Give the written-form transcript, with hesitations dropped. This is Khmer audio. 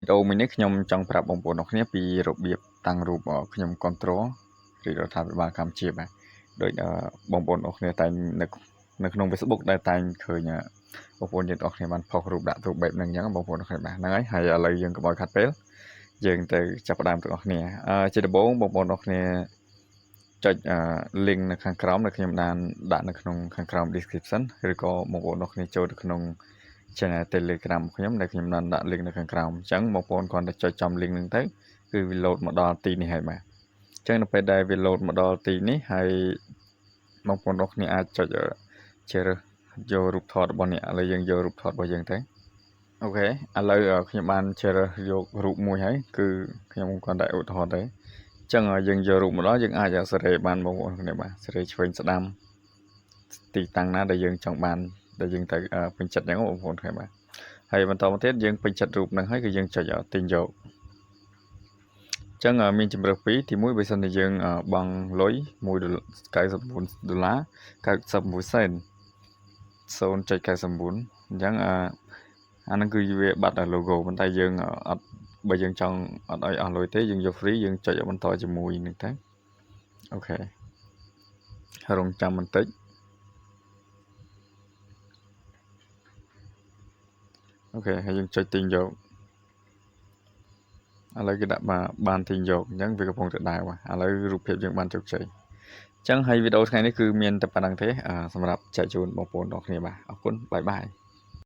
Video មួយនេះខ្ញុំចង់ប្រាប់បងប្អូនអរគ្នាពីរបៀបតាំងរូបខ្ញុំ control ឬរដ្ឋាភិបាលកម្ពុជាបាទដោយបងប្អូនអរគ្នាតែនៅក្នុង Facebook ដែលតែងឃើញបងប្អូនយើងអរគ្នាបានផុសរូបដាក់រូបបែបហ្នឹងអញ្ចឹងបងប្អូនអរគ្នាបាទហ្នឹងហើយឥឡូវយើងកុំឲ្យខាត់ពេលយើងទៅចាប់ផ្ដើមទាំងអស់គ្នាជាដំបូងបងប្អូនអរគ្នាចុចlink នៅខាងក្រោមដែលខ្ញុំបានដាក់នៅក្នុងខាងក្រោម description ឬក៏បងប្អូនអរគ្នាចូលទៅក្នុងchannel Telegram ខ្ញុំដែលខ្ញុំបានដាក់ link នៅខាងក្រោមអញ្ចឹងបងប្អូនគ្រាន់តែចុចចំ link ហ្នឹងទៅគឺវា load មកដល់ទីនេះហើយបាទអញ្ចឹងនៅពេលដែលវា load មកដល់ទីនេះហើយបងប្អូនអរគ្នាអាចចុចជ្រើសយករូបថតរបស់អ្នកឥឡូវយើងយករូបថតរបស់យើងទៅអូខេឥឡូវខ្ញុំបានជ្រើសយករូបមួយហើយគឺខ្ញុំគ្រាន់តែឧទាហរណ៍ទៅអញ្ចឹងយើងយករូបមកដល់យើងអាចសេរីបានបងប្អូនគ្នាបាទសេរីឆ្វេងស្ដាំទីតាំងណាដែលយើងចង់បានដែលយើងទៅពេញចិត្តអញ្ចឹងបងប្អូនគ្នាបាទហើយបន្តមកទៀតយើងពេញចិត្តរូបហ្នឹងហើយគឺយើងចុចទិញយកអញ្ចឹងមានជម្រើសពីរទី1បើសិនជាយើងបង់លុយ$99 99 សេន0.99អញ្ចឹងអាហ្នឹងគឺវាបាត់logo ប៉ុន្តែយើងអត់បើយើងចង់អត់ឲ្យអស់លុយទេយើងយក free យើងចុចបន្តជាមួយនឹងទៅអូខេរងចាំបន្តិចអូខេហើយយើងចុចទិញយកឥឡូវគេដាក់បានទិញយកអញ្ចឹងវាកំពុងតែដើរបាទឥឡូវរូបភាពយើងបានជោគជ័យអញ្ចឹងហើយវីដេអូថ្ងៃនេះគឺមានតែប៉ុណ្្នឹងទេសម្រាប់ចែកជូនបងប្អូនទាំងគ្នាបាទអរគុណបាយបាយ